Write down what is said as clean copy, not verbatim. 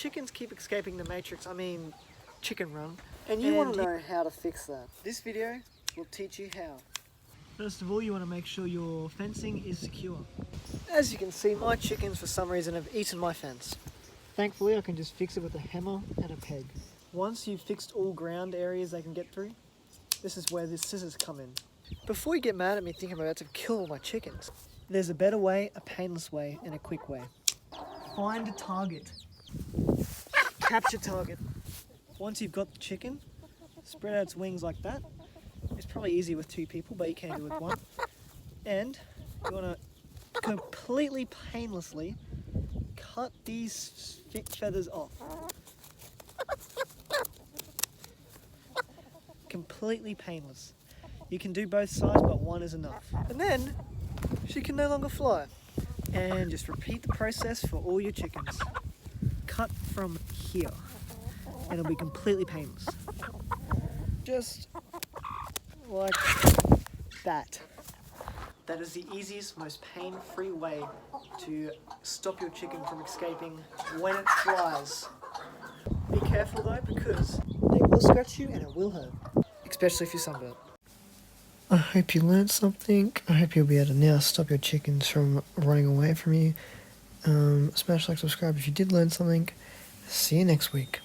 chickens keep escaping the chicken run, and you want to know how to fix that. This video will teach you how. First of all, you want to make sure your fencing is secure. As you can see, my chickens for some reason have eaten my fence. Thankfully, I can just fix it with a hammer and a peg. Once you've fixed all ground areas they can get through, this is where the scissors come in. Before you get mad at me thinking I'm about to kill all my chickens, there's a better way, a painless way, and a quick way. Find a target. Capture target. Once you've got the chicken, spread out its wings like that. It's probably easy with 2 people, but you can do it with 1. And you want to completely painlessly cut these feathers off. Completely painless. You can do both sides, but 1 is enough. And then she can no longer fly. And just repeat the process for all your chickens. Cut from here, and it'll be completely painless. Just like that. That is the easiest, most pain-free way to stop your chicken from escaping when it flies. Be careful though, because they will scratch you and it will hurt, especially if you're sunburnt. I hope you learned something. I hope you'll be able to now stop your chickens from running away from you. Smash like, subscribe if you did learn something. See you next week.